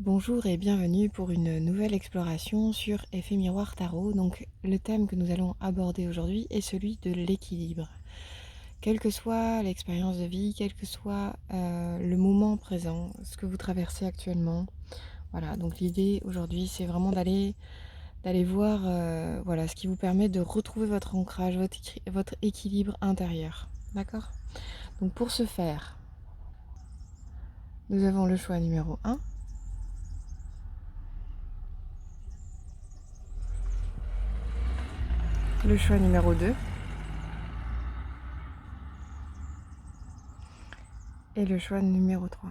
Bonjour et bienvenue pour une nouvelle exploration sur Effet Miroir Tarot. Donc le thème que nous allons aborder aujourd'hui est celui de l'équilibre. Quelle que soit l'expérience de vie, quel que soit le moment présent, ce que vous traversez actuellement. Voilà, donc l'idée aujourd'hui c'est vraiment d'aller voir voilà, ce qui vous permet de retrouver votre ancrage, votre équilibre intérieur. D'accord? Donc pour ce faire, nous avons le choix numéro un, le choix numéro 2 et le choix numéro 3.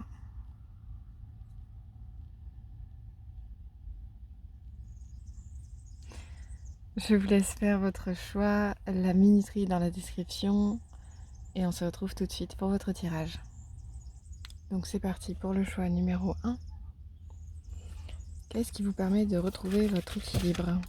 Je vous laisse faire votre choix, la minuterie dans la description et on se retrouve tout de suite pour votre tirage. Donc c'est parti pour le choix numéro un. Qu'est-ce qui vous permet de retrouver votre équilibre?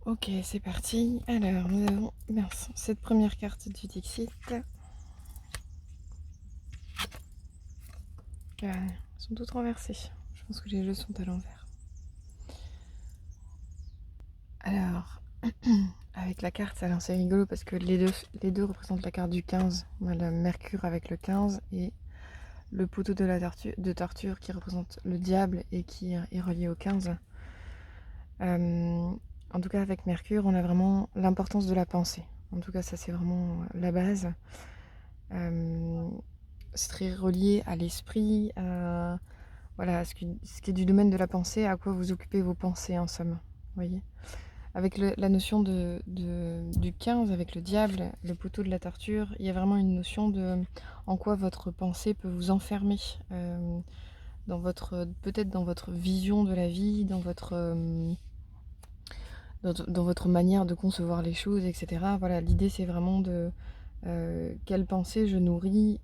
Ok, c'est parti. Alors, nous avons cette première carte du Dixit. Elles sont toutes renversées. Je pense que les jeux sont à l'envers. Alors, avec la carte, alors c'est rigolo parce que les deux représentent la carte du 15. Voilà, Mercure avec le 15 et le poteau de torture qui représente le diable et qui est relié au 15. En tout cas, avec Mercure, on a vraiment l'importance de la pensée. En tout cas, ça, c'est vraiment la base. C'est très relié à l'esprit, voilà, ce qui est du domaine de la pensée, à quoi vous occupez vos pensées, en somme. Vous voyez, avec la notion du 15, avec le diable, le poteau de la torture, il y a vraiment une notion de en quoi votre pensée peut vous enfermer, peut-être dans votre vision de la vie, dans votre manière de concevoir les choses, etc. Voilà, l'idée c'est vraiment de quelle pensée je nourris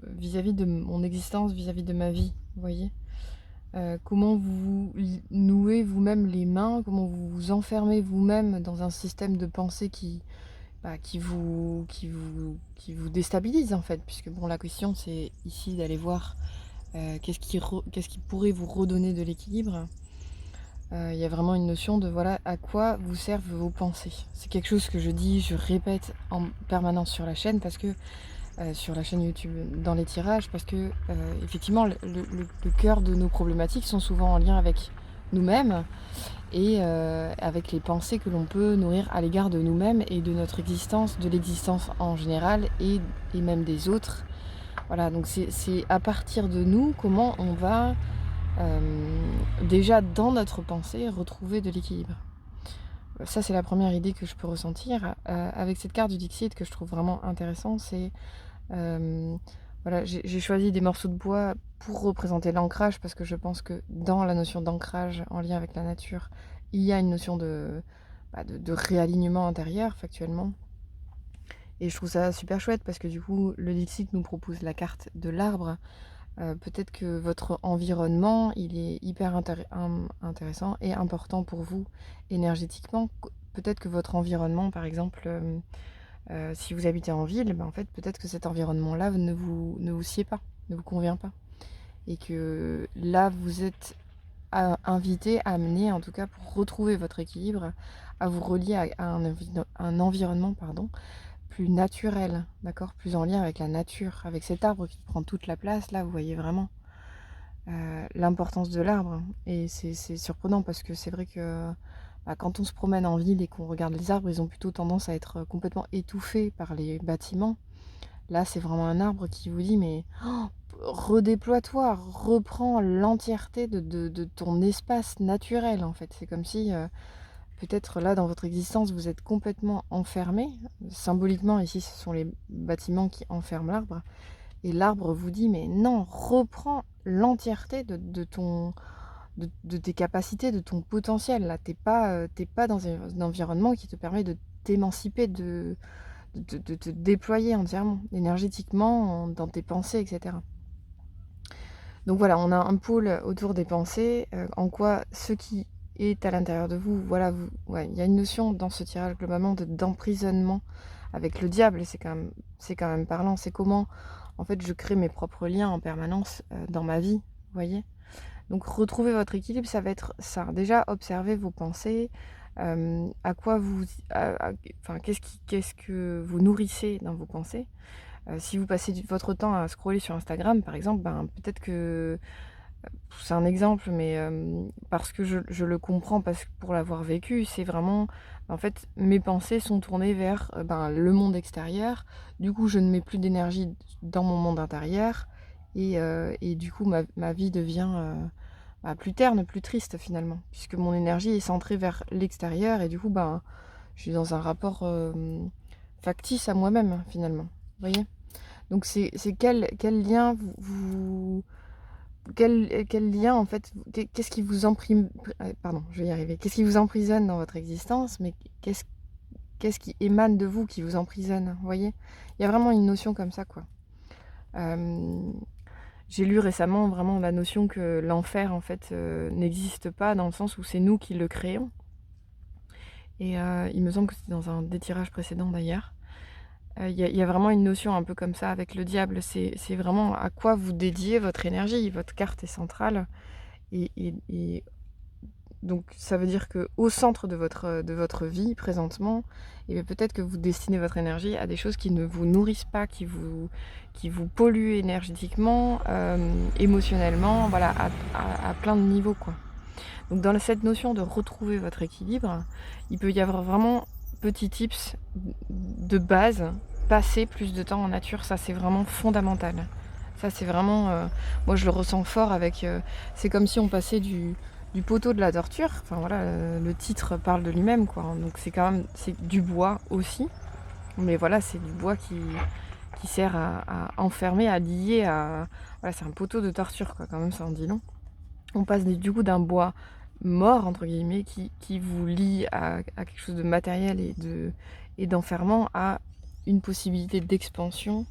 vis-à-vis de mon existence, vis-à-vis de ma vie, vous voyez. Comment vous nouez vous-même les mains, comment vous vous enfermez vous-même dans un système de pensée qui vous déstabilise en fait, puisque bon, la question c'est ici d'aller voir qu'est-ce qui pourrait vous redonner de l'équilibre. Il y a vraiment une notion de voilà à quoi vous servent vos pensées. C'est quelque chose que je dis, je répète en permanence sur la chaîne parce que sur la chaîne YouTube dans les tirages parce que effectivement le cœur de nos problématiques sont souvent en lien avec nous-mêmes et avec les pensées que l'on peut nourrir à l'égard de nous-mêmes et de notre existence, de l'existence en général et même des autres. Voilà, donc c'est à partir de nous comment on va déjà dans notre pensée retrouver de l'équilibre. Ça c'est la première idée que je peux ressentir. Avec cette carte du Dixit que je trouve vraiment intéressant, c'est voilà, j'ai choisi des morceaux de bois pour représenter l'ancrage parce que je pense que dans la notion d'ancrage en lien avec la nature, il y a une notion de réalignement intérieur factuellement. Et je trouve ça super chouette parce que du coup, le Dixit nous propose la carte de l'arbre. Peut-être que votre environnement, il est hyper intéressant et important pour vous énergétiquement. Peut-être que votre environnement, par exemple, si vous habitez en ville, en fait, peut-être que cet environnement-là ne vous sied pas, ne vous convient pas. Et que là, vous êtes invité, amené, en tout cas, pour retrouver votre équilibre, à vous relier à un environnement plus naturel, d'accord, plus en lien avec la nature, avec cet arbre qui prend toute la place. Là, vous voyez vraiment l'importance de l'arbre. Et c'est surprenant parce que c'est vrai que quand on se promène en ville et qu'on regarde les arbres, ils ont plutôt tendance à être complètement étouffés par les bâtiments. Là, c'est vraiment un arbre qui vous dit, mais redéploie-toi, reprends l'entièreté de ton espace naturel, en fait. C'est comme si, peut-être là, dans votre existence, vous êtes complètement enfermé. Symboliquement, ici, ce sont les bâtiments qui enferment l'arbre. Et l'arbre vous dit, mais non, reprends l'entièreté de tes capacités, de ton potentiel. Là, tu pas dans un environnement qui te permet de t'émanciper, de te déployer entièrement, énergétiquement, dans tes pensées, et cetera. Donc voilà, on a un pôle autour des pensées, en quoi ce qui est à l'intérieur de vous, voilà, ouais, il y a une notion dans ce tirage globalement d'emprisonnement avec le diable, et c'est quand même parlant. C'est comment, en fait, je crée mes propres liens en permanence, dans ma vie, vous voyez? Donc retrouver votre équilibre, ça va être ça. Déjà, observez vos pensées, à quoi vous enfin, qu'est-ce que vous nourrissez dans vos pensées. Si vous passez votre temps à scroller sur Instagram, par exemple, ben, peut-être que c'est un exemple, mais parce que je le comprends, parce que pour l'avoir vécu, c'est vraiment en fait, mes pensées sont tournées vers, ben, le monde extérieur. Du coup, je ne mets plus d'énergie dans mon monde intérieur et du coup, ma vie devient, bah, plus terne, plus triste finalement, puisque mon énergie est centrée vers l'extérieur et du coup, ben, je suis dans un rapport, factice à moi-même, finalement. Vous voyez? Donc c'est quel lien quel lien en fait, qu'est-ce qui vous pardon, je vais y arriver. Qu'est-ce qui vous emprisonne dans votre existence, mais qu'est-ce qui émane de vous qui vous emprisonne, vous voyez? Il y a vraiment une notion comme ça, quoi. Hem, j'ai lu récemment vraiment la notion que l'enfer en fait, n'existe pas dans le sens où c'est nous qui le créons et il me semble que c'était dans un des tirages précédents d'ailleurs. Il y a vraiment une notion un peu comme ça avec le diable, c'est vraiment à quoi vous dédiez votre énergie. Votre carte est centrale et donc ça veut dire qu'au centre de votre vie présentement, et bien peut-être que vous destinez votre énergie à des choses qui ne vous nourrissent pas, qui vous polluent énergétiquement, émotionnellement, voilà, à plein de niveaux, quoi. Donc dans cette notion de retrouver votre équilibre, il peut y avoir vraiment petits tips de base. Passer plus de temps en nature, ça c'est vraiment fondamental. Ça c'est vraiment, moi je le ressens fort avec, c'est comme si on passait du poteau de la torture. Enfin voilà, le titre parle de lui-même, quoi, hein. Donc c'est quand même c'est du bois aussi, mais voilà, c'est du bois qui sert à enfermer, à lier, à voilà, c'est un poteau de torture, quoi, quand même, ça en dit long. On passe du coup d'un bois «mort» entre guillemets qui vous lie à quelque chose de matériel et d'enfermant à une possibilité d'expansion,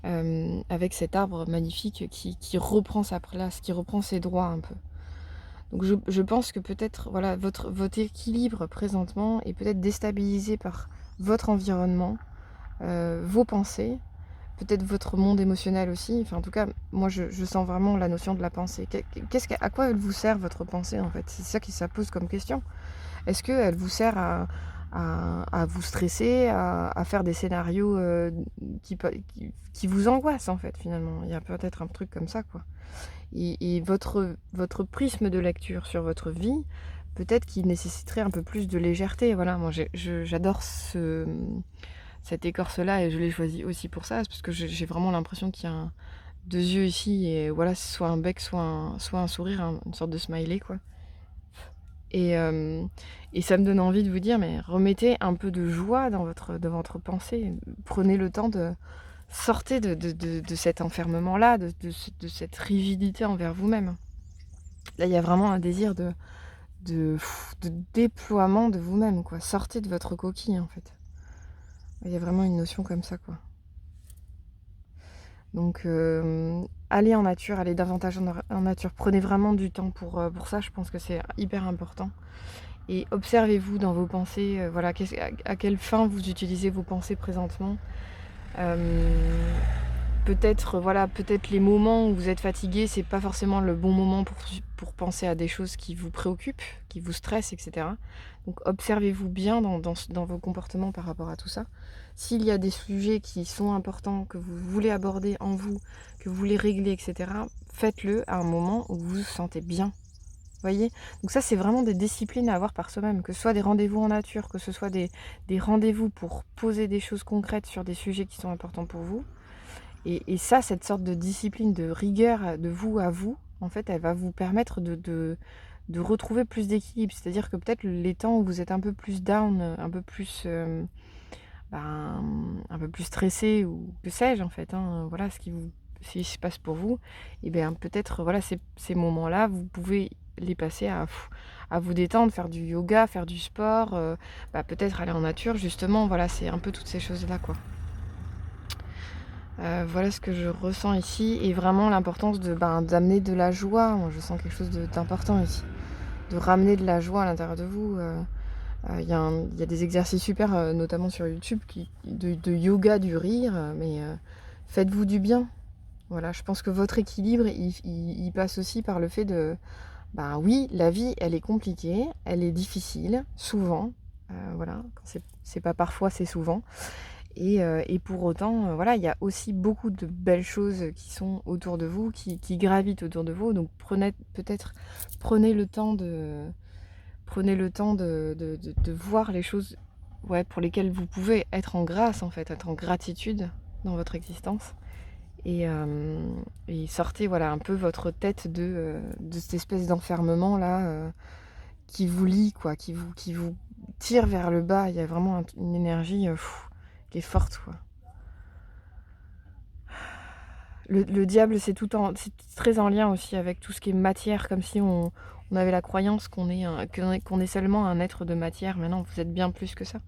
avec cet arbre magnifique qui reprend sa place, qui reprend ses droits un peu. Donc je pense que peut-être voilà votre équilibre présentement est peut-être déstabilisé par votre environnement, vos pensées, peut-être votre monde émotionnel aussi. Enfin, en tout cas, moi, je sens vraiment la notion de la pensée. À quoi elle vous sert, votre pensée, en fait? C'est ça qui ça pose comme question. Est-ce qu'elle vous sert à vous stresser, à faire des scénarios qui vous angoissent, en fait, finalement? Il y a peut-être un truc comme ça, quoi. Et votre prisme de lecture sur votre vie, peut-être qu'il nécessiterait un peu plus de légèreté. Voilà, moi, j'adore cette écorce-là et je l'ai choisie aussi pour ça, c'est parce que j'ai vraiment l'impression qu'il y a 2 yeux ici et voilà, soit un bec, soit un sourire, une sorte de smiley, quoi. Et ça me donne envie de vous dire: «Mais remettez un peu de joie dans votre pensée. Prenez le temps de sortez de cet enfermement-là, de cette rigidité envers vous-même». Là, il y a vraiment un désir de déploiement de vous-même, quoi. Sortez de votre coquille, en fait. Il y a vraiment une notion comme ça, quoi. Donc allez en nature, allez davantage en nature. Prenez vraiment du temps pour ça, je pense que c'est hyper important. Et observez-vous dans vos pensées, voilà, à quelle fin vous utilisez vos pensées présentement. Hem, peut-être, voilà, peut-être les moments où vous êtes fatigué, c'est pas forcément le bon moment pour penser à des choses qui vous préoccupent, qui vous stressent, et cetera. Donc observez-vous bien dans vos comportements par rapport à tout ça. S'il y a des sujets qui sont importants, que vous voulez aborder en vous, que vous voulez régler, et cetera, faites-le à un moment où vous vous sentez bien. Voyez? Donc ça, c'est vraiment des disciplines à avoir par soi-même, que ce soit des rendez-vous en nature, que ce soit des rendez-vous pour poser des choses concrètes sur des sujets qui sont importants pour vous. Et ça, cette sorte de discipline, de rigueur, de vous à vous, en fait, elle va vous permettre de retrouver plus d'équilibre. C'est-à-dire que peut-être les temps où vous êtes un peu plus down, un peu plus, ben, un peu plus stressé ou que sais-je en fait, hein, voilà ce qui se passe pour vous et bien peut-être voilà ces moments-là, vous pouvez les passer à vous détendre, faire du yoga, faire du sport, peut-être aller en nature justement, voilà, c'est un peu toutes ces choses-là, quoi. Voilà ce que je ressens ici et vraiment l'importance d'amener de la joie. Moi, je sens quelque chose d'important ici, de ramener de la joie à l'intérieur de vous. Il y a des exercices super, notamment sur YouTube de yoga du rire, faites-vous du bien. Voilà, je pense que votre équilibre, il passe aussi par le fait de oui, la vie, elle est compliquée, elle est difficile, souvent, voilà, quand c'est pas parfois, c'est souvent et pour autant, voilà, il y a aussi beaucoup de belles choses qui sont autour de vous, qui gravitent autour de vous, donc prenez le temps de voir les choses, ouais, pour lesquelles vous pouvez être en grâce, en fait, être en gratitude dans votre existence et sortez, voilà, un peu votre tête de cette espèce d'enfermement là, qui vous lie, quoi, qui vous tire vers le bas. Il y a vraiment une énergie, qui est forte, quoi. Le diable, c'est très en lien aussi avec tout ce qui est matière, comme si on avait la croyance qu'on est seulement un être de matière. Mais non, vous êtes bien plus que ça.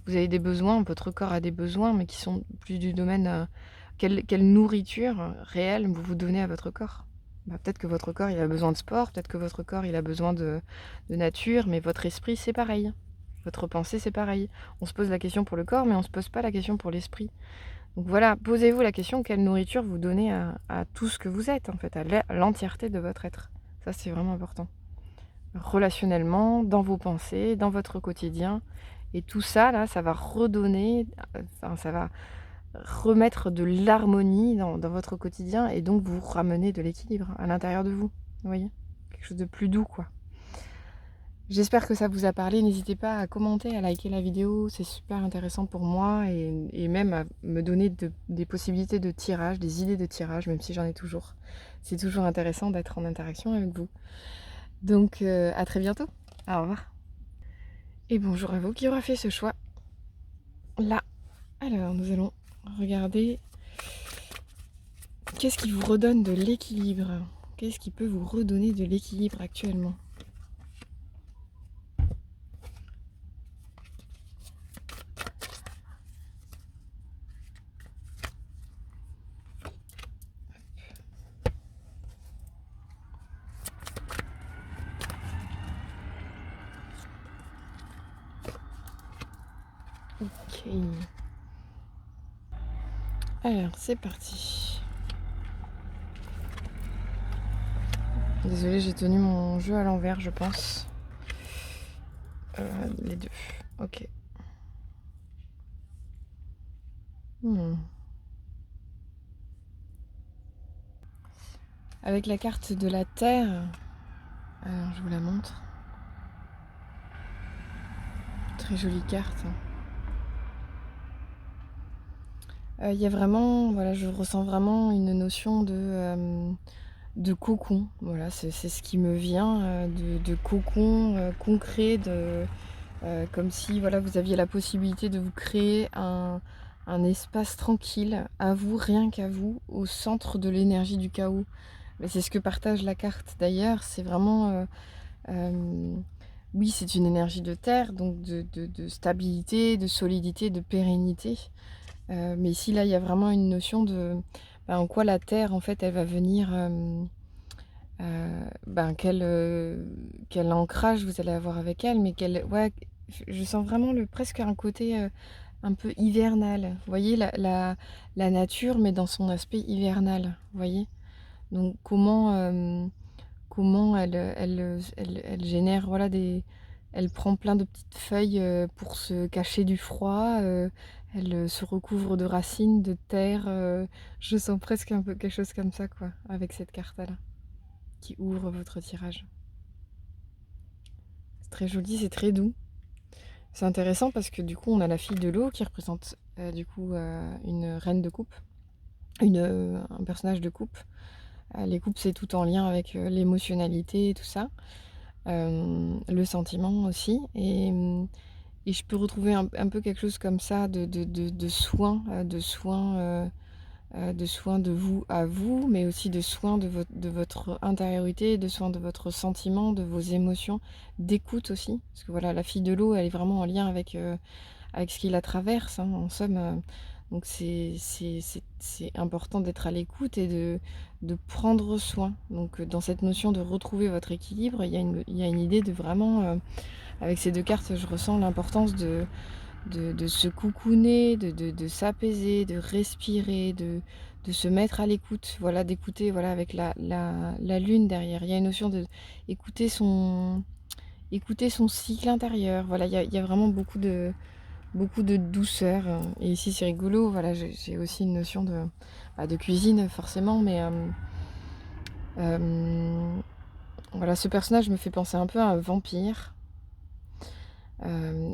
Vous avez des besoins, votre corps a des besoins, mais qui sont plus du domaine... quelle nourriture réelle vous donnez à votre corps? Peut-être que votre corps, il a besoin de sport, peut-être que votre corps, il a besoin de nature, mais votre esprit, c'est pareil. Votre pensée, c'est pareil. On se pose la question pour le corps, mais on se pose pas la question pour l'esprit. Donc voilà, posez-vous la question, quelle nourriture vous donnez à tout ce que vous êtes, en fait, à l'entièreté de votre être. Ça, c'est vraiment important. Relationnellement, dans vos pensées, dans votre quotidien. Et tout ça, là, ça va redonner, ça va remettre de l'harmonie dans votre quotidien et donc vous ramener de l'équilibre à l'intérieur de vous. Vous voyez? Quelque chose de plus doux, quoi. J'espère que ça vous a parlé. N'hésitez pas à commenter, à liker la vidéo. C'est super intéressant pour moi et même à me donner des possibilités de tirage, des idées de tirage, même si j'en ai toujours. C'est toujours intéressant d'être en interaction avec vous. Donc à très bientôt. Au revoir. Et bonjour à vous qui aura fait ce choix là. Alors nous allons regarder qu'est-ce qui vous redonne de l'équilibre. Qu'est-ce qui peut vous redonner de l'équilibre actuellement? Ok. Alors, c'est parti. Désolée, j'ai tenu mon jeu à l'envers, je pense. Les deux. Ok. Avec la carte de la Terre, alors je vous la montre. Très jolie carte. Il y a vraiment, voilà, je ressens vraiment une notion de cocon. Voilà, c'est ce qui me vient, de cocon concret, comme si voilà, vous aviez la possibilité de vous créer un espace tranquille, à vous, rien qu'à vous, au centre de l'énergie du chaos. Mais c'est ce que partage la carte d'ailleurs, c'est vraiment... oui, c'est une énergie de terre, donc de stabilité, de solidité, de pérennité. Mais ici, là, il y a vraiment une notion en quoi la terre, en fait, elle va venir... quel ancrage vous allez avoir avec elle, mais ouais, je sens vraiment presque un côté un peu hivernal. Vous voyez, la nature, mais dans son aspect hivernal, vous voyez. Donc comment elle génère, voilà, elle prend plein de petites feuilles pour se cacher du froid, elle se recouvre de racines, de terre, je sens presque un peu quelque chose comme ça, quoi, avec cette carte-là, qui ouvre votre tirage. C'est très joli, c'est très doux. C'est intéressant parce que du coup, on a la fille de l'eau qui représente une reine de coupe, un personnage de coupe. Les coupes, c'est tout en lien avec l'émotionnalité et tout ça, le sentiment aussi. Et je peux retrouver un peu quelque chose comme ça de soin, de soin de vous à vous, mais aussi de soin de votre intériorité, de soin de votre sentiment, de vos émotions, d'écoute aussi. Parce que voilà, la fille de l'eau, elle est vraiment en lien avec ce qui la traverse, hein, en somme, donc c'est important d'être à l'écoute et de prendre soin. Donc, dans cette notion de retrouver votre équilibre, il y a une idée de vraiment, avec ces 2 cartes, je ressens l'importance de se cocooner, de s'apaiser, de respirer, de se mettre à l'écoute, voilà, d'écouter, voilà, avec la lune derrière. Il y a une notion de écouter son cycle intérieur. Voilà, il y a vraiment beaucoup de douceur, et ici c'est rigolo, voilà, j'ai aussi une notion de cuisine forcément, mais voilà, ce personnage me fait penser un peu à un vampire,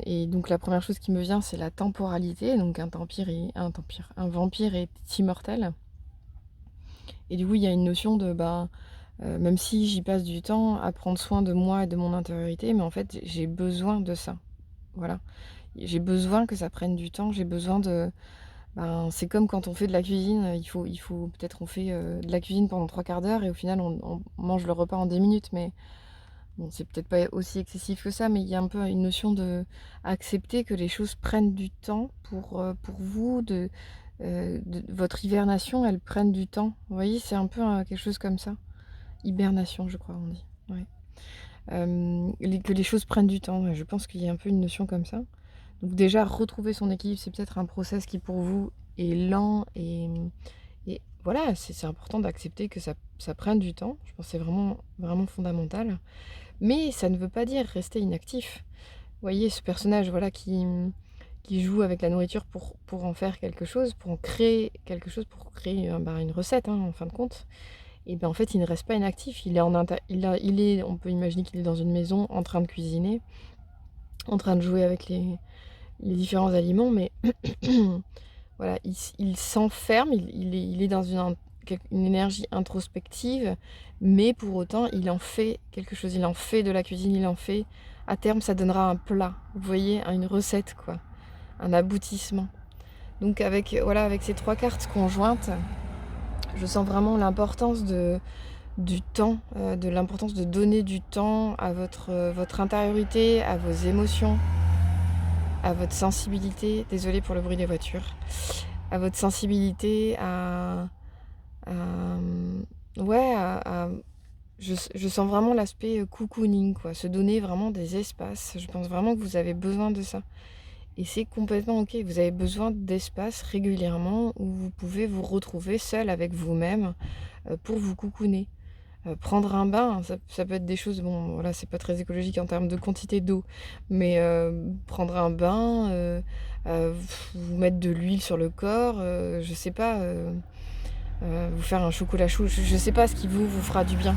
et donc la première chose qui me vient, c'est la temporalité, donc un vampire est immortel, et du coup, il y a une notion de, même si j'y passe du temps à prendre soin de moi et de mon intériorité, mais en fait, j'ai besoin de ça, voilà. J'ai besoin que ça prenne du temps, j'ai besoin c'est comme quand on fait de la cuisine, il faut peut-être on fait, de la cuisine pendant 3/4 d'heure et au final on mange le repas en 10 minutes, mais bon, c'est peut-être pas aussi excessif que ça, mais il y a un peu une notion de accepter que les choses prennent du temps pour vous, de votre hibernation, elle prenne du temps. Vous voyez? C'est un peu, quelque chose comme ça. Hibernation, je crois on dit, ouais. Que les choses prennent du temps, ouais, je pense qu'il y a un peu une notion comme ça. Donc déjà, retrouver son équilibre, c'est peut-être un process qui pour vous est lent et voilà, c'est important d'accepter que ça prenne du temps. Je pense que c'est vraiment, vraiment fondamental. Mais ça ne veut pas dire rester inactif. Vous voyez, ce personnage, voilà, qui joue avec la nourriture pour en faire quelque chose, pour en créer quelque chose, pour créer une recette, hein, en fin de compte. Et bien en fait, il ne reste pas inactif. Il est on peut imaginer qu'il est dans une maison en train de cuisiner, en train de jouer avec les différents aliments, mais voilà, il s'enferme, il est dans une énergie introspective, mais pour autant, il en fait quelque chose. Il en fait de la cuisine, il en fait à terme, ça donnera un plat, vous voyez? Une recette, quoi, un aboutissement. Donc avec ces 3 cartes conjointes, je sens vraiment l'importance du temps, de l'importance de donner du temps à votre intériorité, à vos émotions, à votre sensibilité. Désolée pour le bruit des voitures. À votre sensibilité, ouais, je sens vraiment l'aspect cocooning, quoi. Se donner vraiment des espaces. Je pense vraiment que vous avez besoin de ça. Et c'est complètement OK. Vous avez besoin d'espace régulièrement où vous pouvez vous retrouver seul avec vous-même pour vous cocooner. Prendre un bain, ça peut être des choses, bon, voilà, c'est pas très écologique en termes de quantité d'eau, mais prendre un bain, vous mettre de l'huile sur le corps, je sais pas, vous faire un chocolat chaud, je sais pas ce qui vous fera du bien.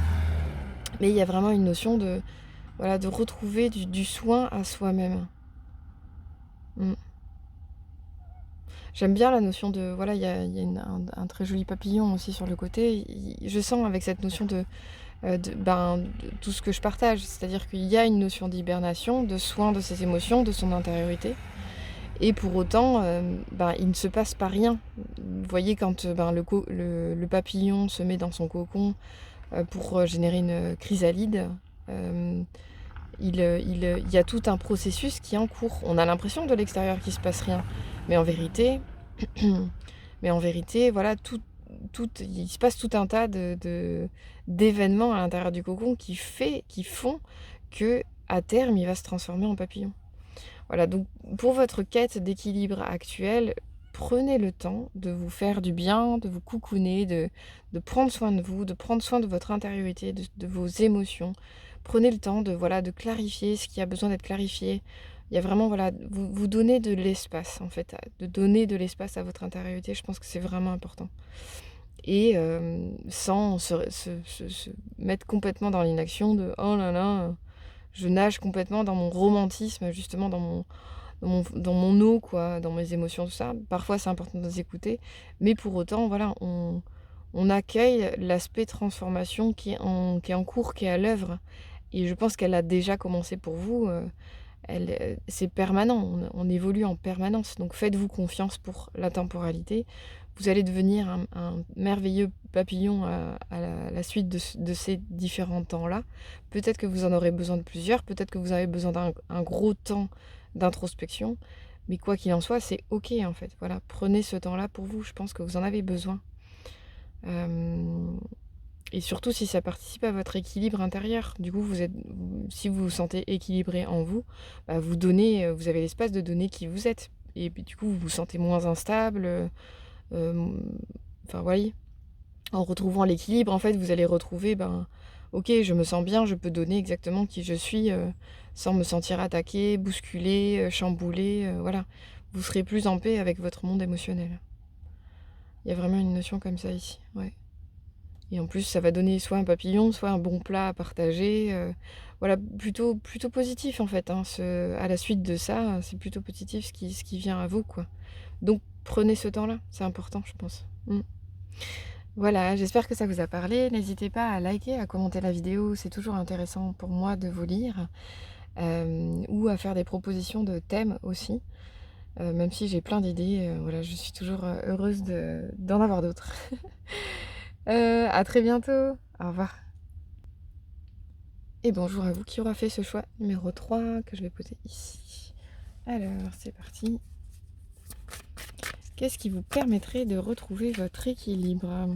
Mais il y a vraiment une notion de, voilà, de retrouver du soin à soi-même. Mmh. J'aime bien la notion de, voilà, il y a un très joli papillon aussi sur le côté. Je sens avec cette notion de tout ce que je partage. C'est-à-dire qu'il y a une notion d'hibernation, de soin de ses émotions, de son intériorité. Et pour autant, il ne se passe pas rien. Vous voyez quand, le papillon se met dans son cocon, pour générer une chrysalide, il y a tout un processus qui est en cours. On a l'impression de l'extérieur qu'il se passe rien, mais en vérité voilà, il se passe tout un tas d'événements à l'intérieur du cocon qui font que à terme, il va se transformer en papillon. Voilà, donc pour votre quête d'équilibre actuelle, prenez le temps de vous faire du bien, de vous cocooner, de prendre soin de vous, de prendre soin de votre intériorité, de vos émotions. Prenez le temps de clarifier ce qui a besoin d'être clarifié. Il y a vraiment, voilà, vous donner de l'espace, en fait, de donner de l'espace à votre intériorité. Je pense que c'est vraiment important. Et sans se mettre complètement dans l'inaction de oh là là, je nage complètement dans mon romantisme, justement dans mon eau, quoi, dans mes émotions, tout ça. Parfois, c'est important de les écouter, mais pour autant, voilà, on accueille l'aspect transformation qui est en cours, qui est à l'œuvre. Et je pense qu'elle a déjà commencé pour vous. c'est permanent, on évolue en permanence. Donc faites-vous confiance pour la temporalité. Vous allez devenir un merveilleux papillon à la suite de ces différents temps-là. Peut-être que vous en aurez besoin de plusieurs, peut-être que vous avez besoin d'un gros temps d'introspection. Mais quoi qu'il en soit, c'est OK en fait. Voilà, prenez ce temps-là pour vous, je pense que vous en avez besoin. Et surtout si ça participe à votre équilibre intérieur. Du coup, si vous vous sentez équilibré en vous, bah vous avez l'espace de donner qui vous êtes. Et puis du coup, vous vous sentez moins instable. Enfin, voyez, en retrouvant l'équilibre, en fait, vous allez retrouver, ok, je me sens bien, je peux donner exactement qui je suis, sans me sentir attaquée, bousculée, chamboulée, voilà. Vous serez plus en paix avec votre monde émotionnel. Il y a vraiment une notion comme ça ici, ouais. Et en plus, ça va donner soit un papillon, soit un bon plat à partager. Voilà, plutôt positif en fait. Hein, à la suite de ça, c'est plutôt positif ce qui vient à vous, quoi. Donc prenez ce temps-là, c'est important, je pense. Voilà, j'espère que ça vous a parlé. N'hésitez pas à liker, à commenter la vidéo, c'est toujours intéressant pour moi de vous lire. Ou à faire des propositions de thèmes aussi. Même si j'ai plein d'idées, voilà, je suis toujours heureuse d'en avoir d'autres. À très bientôt. Au revoir. Et bonjour à vous qui aura fait ce choix numéro 3 que je vais poser ici. Alors, c'est parti. Qu'est-ce qui vous permettrait de retrouver votre équilibre ?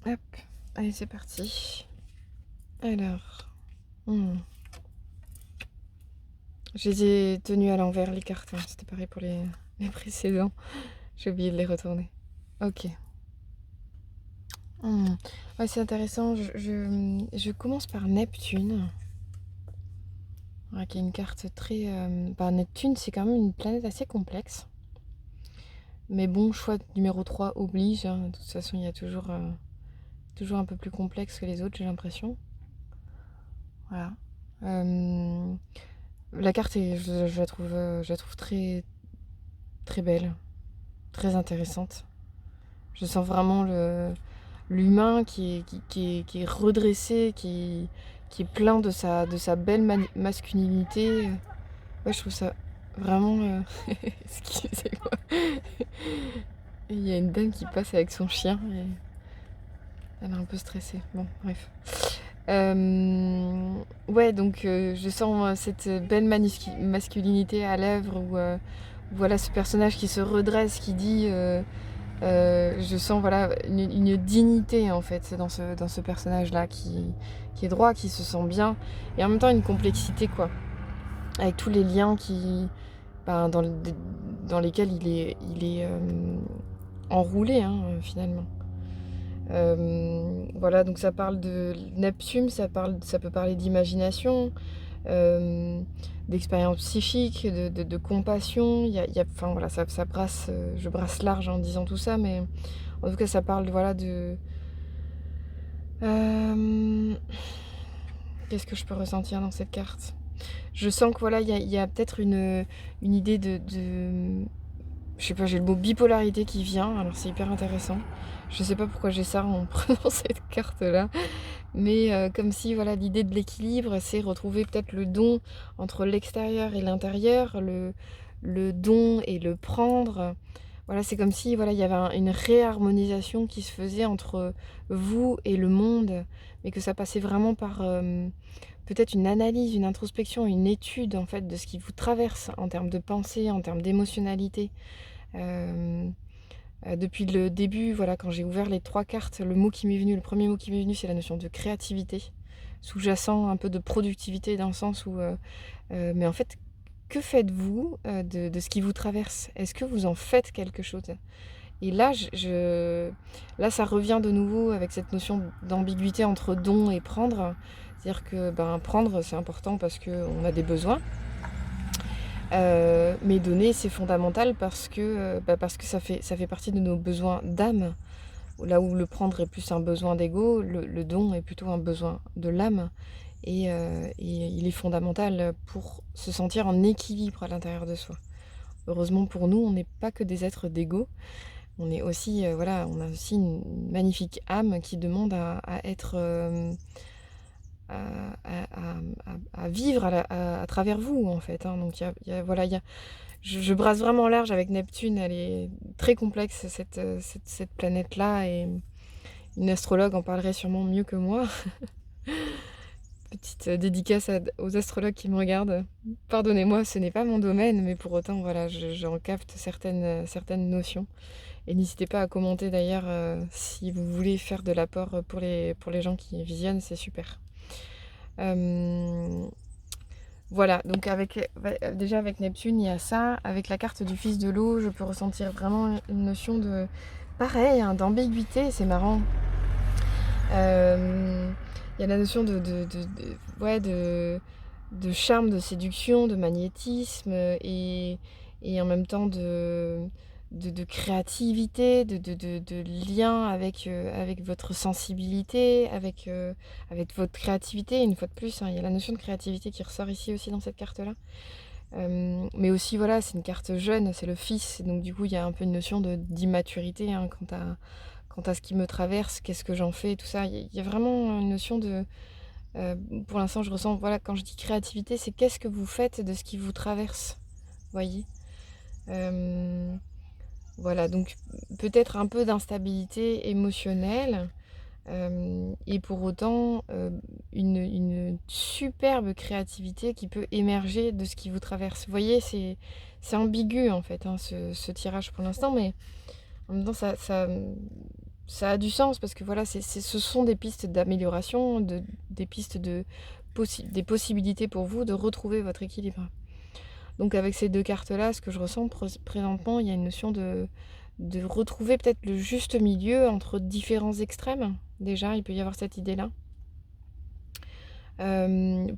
Hop, allez, c'est parti. Alors, je les ai tenues à l'envers, les cartes. Hein. C'était pareil pour les précédents. J'ai oublié de les retourner. Ok. Ouais, c'est intéressant. Je commence par Neptune. Ouais, qui est une carte très... Neptune, c'est quand même une planète assez complexe. Mais bon, choix numéro 3 oblige. Hein. De toute façon, il y a toujours un peu plus complexe que les autres, j'ai l'impression. Voilà. La carte, je la trouve très, très belle, très intéressante. Je sens vraiment l'humain qui est redressé, qui est plein de sa belle masculinité. Ouais, je trouve ça vraiment... Excusez-moi. Il y a une dame qui passe avec son chien et elle est un peu stressée. Bon, bref. Ouais, donc je sens cette belle masculinité à l'œuvre où voilà ce personnage qui se redresse, qui dit... je sens voilà une dignité en fait dans ce personnage-là qui est droit, qui se sent bien et en même temps une complexité quoi. Avec tous les liens dans lesquels il est enroulé hein, finalement. Voilà, donc ça parle de Neptune, ça peut parler d'imagination, d'expérience psychique, de compassion. Enfin voilà, ça brasse, je brasse large en disant tout ça, mais en tout cas ça parle voilà qu'est-ce que je peux ressentir dans cette carte ? Je sens que voilà, il y a peut-être une idée de je sais pas, j'ai le mot bipolarité qui vient, alors c'est hyper intéressant. Je sais pas pourquoi j'ai ça en prenant cette carte-là, mais comme si voilà, l'idée de l'équilibre, c'est retrouver peut-être le don entre l'extérieur et l'intérieur, le don et le prendre. Voilà, c'est comme si voilà, il y avait une réharmonisation qui se faisait entre vous et le monde, mais que ça passait vraiment par peut-être une analyse, une introspection, une étude en fait de ce qui vous traverse en termes de pensée, en termes d'émotionnalité. Depuis le début, voilà, quand j'ai ouvert les 3 cartes, le premier mot qui m'est venu, c'est la notion de créativité, sous-jacent un peu de productivité dans le sens où, mais en fait, que faites-vous de ce qui vous traverse ? Est-ce que vous en faites quelque chose ? Et là, là, ça revient de nouveau avec cette notion d'ambiguïté entre don et prendre. C'est-à-dire que prendre, c'est important parce qu'on a des besoins. Mais donner, c'est fondamental parce que ça fait partie de nos besoins d'âme. là où le prendre est plus un besoin d'ego, le don est plutôt un besoin de l'âme. Et il est fondamental pour se sentir en équilibre à l'intérieur de soi. Heureusement pour nous, on n'est pas que des êtres d'ego. On est aussi, voilà, on a aussi une magnifique âme qui demande à être, à vivre à travers vous, en fait, hein. Donc voilà, je brasse vraiment large avec Neptune. Elle est très complexe, cette planète-là, et une astrologue en parlerait sûrement mieux que moi. Petite dédicace aux astrologues qui me regardent. Pardonnez-moi, ce n'est pas mon domaine, mais pour autant, voilà, j'en capte certaines notions. Et n'hésitez pas à commenter d'ailleurs si vous voulez faire de l'apport pour les gens qui visionnent, c'est super. Voilà, donc déjà avec Neptune, il y a ça. Avec la carte du fils de l'eau, je peux ressentir vraiment une notion de... Pareil, hein, d'ambiguïté, c'est marrant. Il y a la notion ouais, de charme, de séduction, de magnétisme, et en même temps de créativité, de lien avec votre sensibilité, avec votre créativité. Une fois de plus, hein, il y a la notion de créativité qui ressort ici aussi dans cette carte-là. Mais aussi, voilà, c'est une carte jeune, c'est le fils, donc du coup, il y a un peu une notion d'immaturité, hein, quant à ce qui me traverse, qu'est-ce que j'en fais, tout ça. Il y a vraiment une notion de... pour l'instant, je ressens, voilà, quand je dis créativité, c'est qu'est-ce que vous faites de ce qui vous traverse, voyez. Voilà, donc peut-être un peu d'instabilité émotionnelle, et pour autant une superbe créativité qui peut émerger de ce qui vous traverse. Vous voyez, c'est ambigu en fait, hein, ce tirage pour l'instant, mais en même temps ça a du sens parce que voilà, ce sont des pistes d'amélioration, des pistes des possibilités pour vous de retrouver votre équilibre. Donc avec ces deux cartes-là, ce que je ressens présentement, il y a une notion de retrouver peut-être le juste milieu entre différents extrêmes. Déjà, il peut y avoir cette idée-là.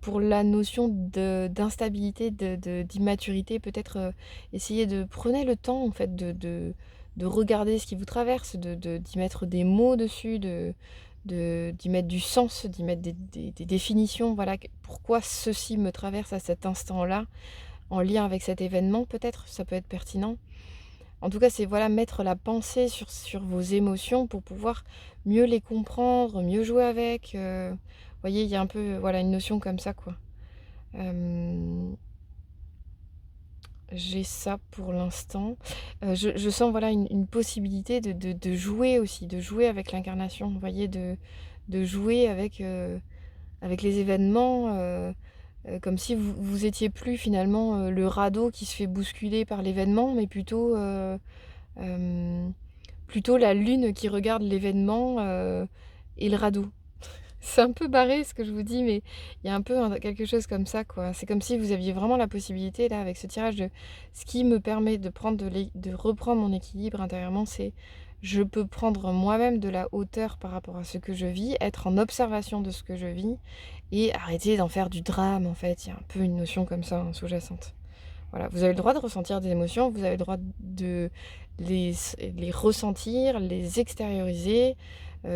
Pour la notion d'instabilité, d'immaturité, peut-être essayer de... Prenez le temps en fait de regarder ce qui vous traverse, d'y mettre des mots dessus, d'y mettre du sens, d'y mettre des définitions. Voilà, pourquoi ceci me traverse à cet instant-là, en lien avec cet événement, peut-être, ça peut être pertinent. En tout cas, c'est voilà, mettre la pensée sur vos émotions pour pouvoir mieux les comprendre, mieux jouer avec. Vous voyez, il y a un peu voilà, une notion comme ça, quoi. J'ai ça pour l'instant. Je sens voilà, une possibilité de jouer aussi, de jouer avec l'incarnation, vous voyez, de jouer avec les événements. Comme si vous étiez plus finalement le radeau qui se fait bousculer par l'événement, mais plutôt la lune qui regarde l'événement et le radeau. C'est un peu barré ce que je vous dis, mais il y a un peu quelque chose comme ça, quoi. C'est comme si vous aviez vraiment la possibilité, là, avec ce tirage, de ce qui me permet de reprendre mon équilibre intérieurement, c'est je peux prendre moi-même de la hauteur par rapport à ce que je vis, être en observation de ce que je vis, et arrêter d'en faire du drame, en fait. Il y a un peu une notion comme ça, hein, sous-jacente. Voilà, vous avez le droit de ressentir des émotions, vous avez le droit de les ressentir, les extérioriser,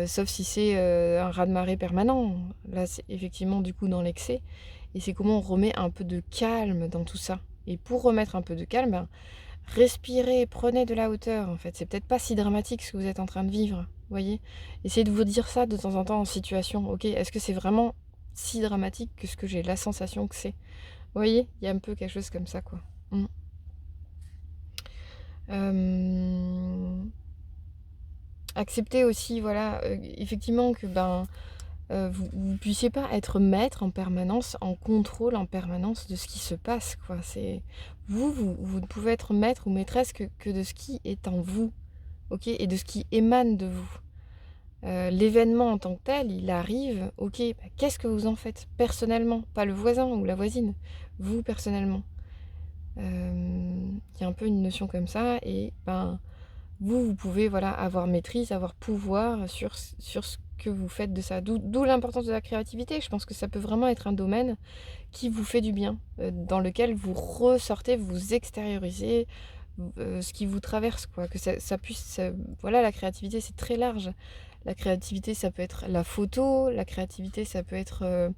sauf si c'est un raz-de-marée permanent. Là, c'est effectivement du coup dans l'excès. Et c'est comment on remet un peu de calme dans tout ça. Et pour remettre un peu de calme, ben, respirez, prenez de la hauteur en fait. C'est peut-être pas si dramatique ce que vous êtes en train de vivre, vous voyez. Essayez de vous dire ça de temps en temps en situation. Ok, est-ce que c'est vraiment si dramatique que ce que j'ai la sensation que c'est? Vous voyez, il y a un peu quelque chose comme ça, quoi. Accepter aussi, voilà, effectivement que vous ne puissiez pas être maître en permanence, en contrôle en permanence de ce qui se passe, quoi. C'est vous ne pouvez être maître ou maîtresse que de ce qui est en vous, ok, et de ce qui émane de vous. L'événement en tant que tel, il arrive, ok, qu'est-ce que vous en faites personnellement, pas le voisin ou la voisine, vous personnellement. Il y a un peu une notion comme ça, et vous pouvez voilà, avoir maîtrise, avoir pouvoir sur ce que vous faites de ça. D'où l'importance de la créativité. Je pense que ça peut vraiment être un domaine qui vous fait du bien, dans lequel vous ressortez, vous extériorisez, ce qui vous traverse, quoi, que ça puisse, voilà, la créativité, c'est très large. La créativité, ça peut être la photo, la créativité, ça peut être,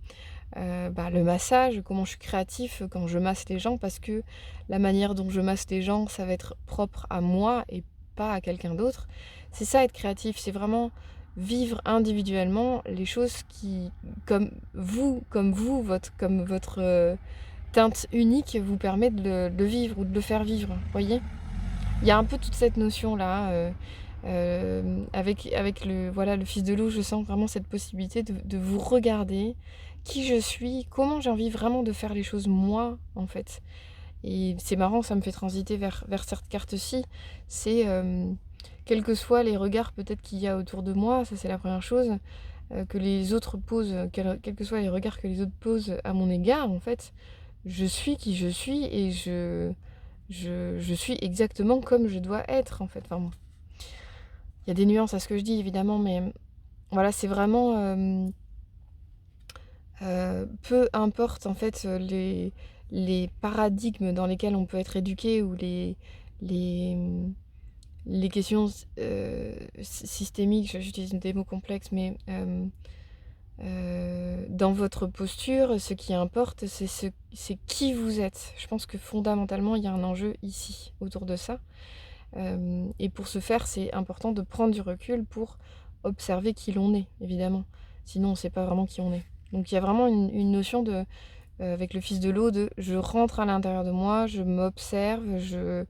bah, le massage, comment je suis créatif quand je masse les gens, parce que la manière dont je masse les gens, ça va être propre à moi et pas à quelqu'un d'autre. C'est ça être créatif, c'est vraiment vivre individuellement les choses qui, comme votre teinte unique vous permet de le vivre ou de le faire vivre, vous voyez? Il y a un peu toute cette notion-là, avec le fils de loup, je sens vraiment cette possibilité de vous regarder, qui je suis, comment j'ai envie vraiment de faire les choses moi, en fait. Et c'est marrant, ça me fait transiter vers cette carte-ci. C'est, quels que soient les regards peut-être qu'il y a autour de moi, ça c'est la première chose, que les autres posent, quels que soient les regards que les autres posent à mon égard, en fait, je suis qui je suis et je suis exactement comme je dois être, en fait. Enfin bon, il y a des nuances à ce que je dis évidemment, mais voilà, c'est vraiment, peu importe en fait, les paradigmes dans lesquels on peut être éduqué ou les, mmh, les questions systémiques, j'utilise des mots complexes, mais dans votre posture, ce qui importe, c'est qui vous êtes. Je pense que fondamentalement, il y a un enjeu ici, autour de ça. Et pour ce faire, c'est important de prendre du recul pour observer qui l'on est, évidemment. Sinon, on ne sait pas vraiment qui on est. Donc il y a vraiment une notion de, avec le fils de l'eau, de je rentre à l'intérieur de moi, je m'observe, je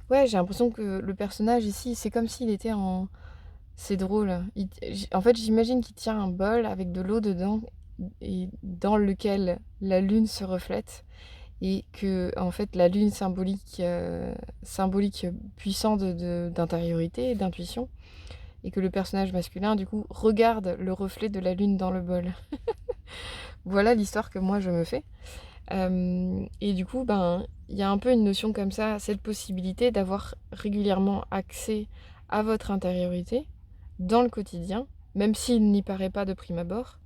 ouais, j'ai l'impression que le personnage ici, c'est comme s'il était en c'est drôle. En fait, j'imagine qu'il tient un bol avec de l'eau dedans et dans lequel la lune se reflète et que, en fait, la lune symbolique puissant d'intériorité et d'intuition, et que le personnage masculin, du coup, regarde le reflet de la lune dans le bol. Voilà l'histoire que moi je me fais. Et du coup, ben, il y a un peu une notion comme ça, cette possibilité d'avoir régulièrement accès à votre intériorité dans le quotidien, même s'il n'y paraît pas de prime abord.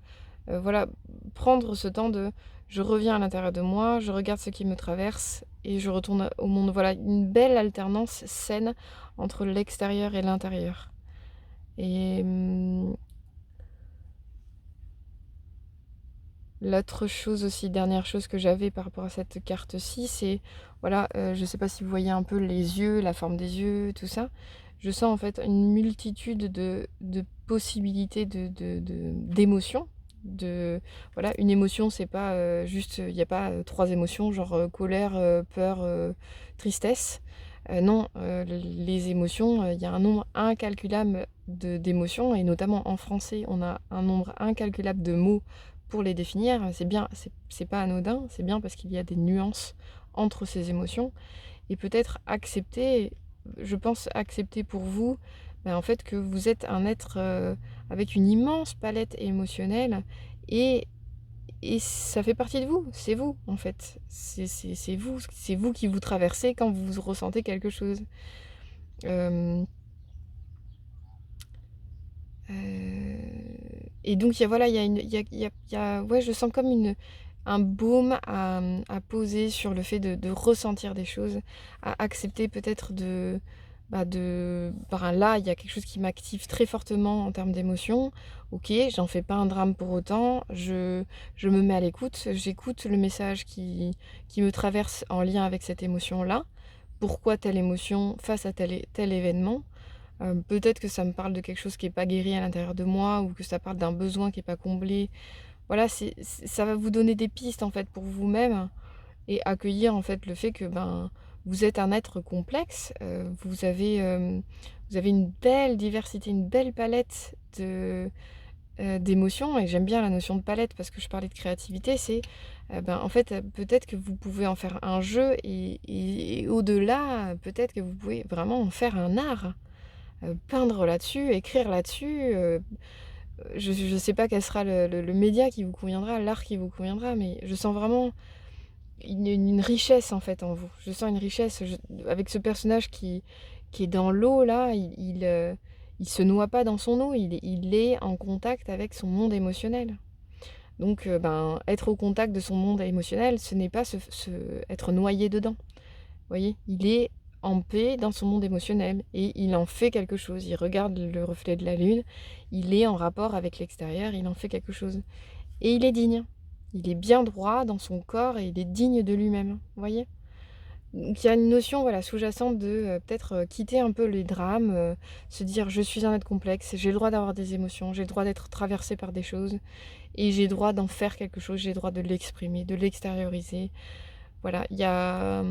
Voilà, prendre ce temps de je reviens à l'intérieur de moi, je regarde ce qui me traverse et je retourne au monde. Voilà, une belle alternance saine entre l'extérieur et l'intérieur. Et l'autre chose aussi, dernière chose que j'avais par rapport à cette carte-ci, c'est, voilà, je sais pas si vous voyez un peu les yeux, la forme des yeux, tout ça. Je sens en fait une multitude de possibilités d'émotions. Voilà, une émotion, c'est pas juste, il n'y a pas 3 émotions, genre colère, peur, tristesse. Non, les émotions, il y a un nombre incalculable d'émotions, et notamment en français, on a un nombre incalculable de mots pour les définir. C'est bien, c'est pas anodin, c'est bien parce qu'il y a des nuances entre ces émotions. Et peut-être accepter, je pense accepter pour vous, ben, en fait, que vous êtes un être avec une immense palette émotionnelle, et, et ça fait partie de vous, c'est vous en fait. C'est vous qui vous traversez quand vous ressentez quelque chose. Euh, euh, et donc, voilà, il y a ouais, je sens comme un baume à poser sur le fait de ressentir des choses, à accepter peut-être là, il y a quelque chose qui m'active très fortement en termes d'émotion. Ok, j'en fais pas un drame pour autant, je me mets à l'écoute, j'écoute le message qui me traverse en lien avec cette émotion-là. Pourquoi telle émotion face à tel événement? Peut-être que ça me parle de quelque chose qui est pas guéri à l'intérieur de moi, ou que ça parle d'un besoin qui est pas comblé. Voilà, ça va vous donner des pistes, en fait, pour vous-même, et accueillir, en fait, le fait que, ben, vous êtes un être complexe, vous avez une belle diversité, une belle palette d'émotions, et j'aime bien la notion de palette parce que je parlais de créativité. C'est, ben, en fait, peut-être que vous pouvez en faire un jeu, et au-delà, peut-être que vous pouvez vraiment en faire un art. Peindre là-dessus, écrire là-dessus, je sais pas quel sera le média qui vous conviendra, l'art qui vous conviendra, mais je sens vraiment une richesse, en fait, en vous. Je sens une richesse, avec ce personnage qui est dans l'eau là, il se noie pas dans son eau, il est en contact avec son monde émotionnel. Donc ben, être au contact de son monde émotionnel, ce n'est pas être noyé dedans. voyez? Il est en paix dans son monde émotionnel et il en fait quelque chose. Il regarde le reflet de la lune, il est en rapport avec l'extérieur, il en fait quelque chose et il est digne. Il est bien droit dans son corps et il est digne de lui-même, vous voyez? Donc il y a une notion, voilà, sous-jacente de, peut-être, quitter un peu les drames, se dire: «Je suis un être complexe, j'ai le droit d'avoir des émotions, j'ai le droit d'être traversé par des choses et j'ai le droit d'en faire quelque chose, j'ai le droit de l'exprimer, de l'extérioriser». Voilà, il y a,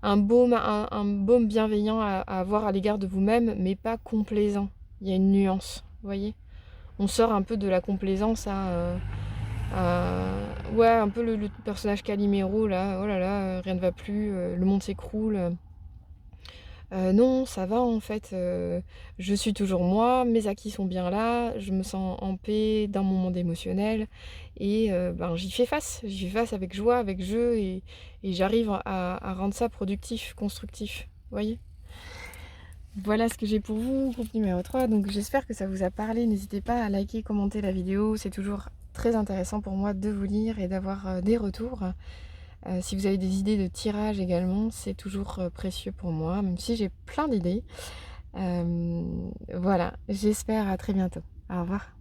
un baume bienveillant à avoir à l'égard de vous-même, mais pas complaisant. Il y a une nuance, vous voyez? On sort un peu de la complaisance ouais, un peu le personnage Calimero là, oh là là, rien ne va plus, le monde s'écroule, non, ça va en fait, je suis toujours moi, mes acquis sont bien là, je me sens en paix dans mon monde émotionnel et ben, j'y fais face avec joie, avec jeu et j'arrive à rendre ça productif, constructif, vous voyez? Voilà ce que j'ai pour vous, groupe numéro 3. Donc j'espère que ça vous a parlé. N'hésitez pas à liker, commenter la vidéo. C'est toujours très intéressant pour moi de vous lire et d'avoir des retours. Si vous avez des idées de tirage également, c'est toujours précieux pour moi, même si j'ai plein d'idées. Voilà, j'espère à très bientôt. Au revoir.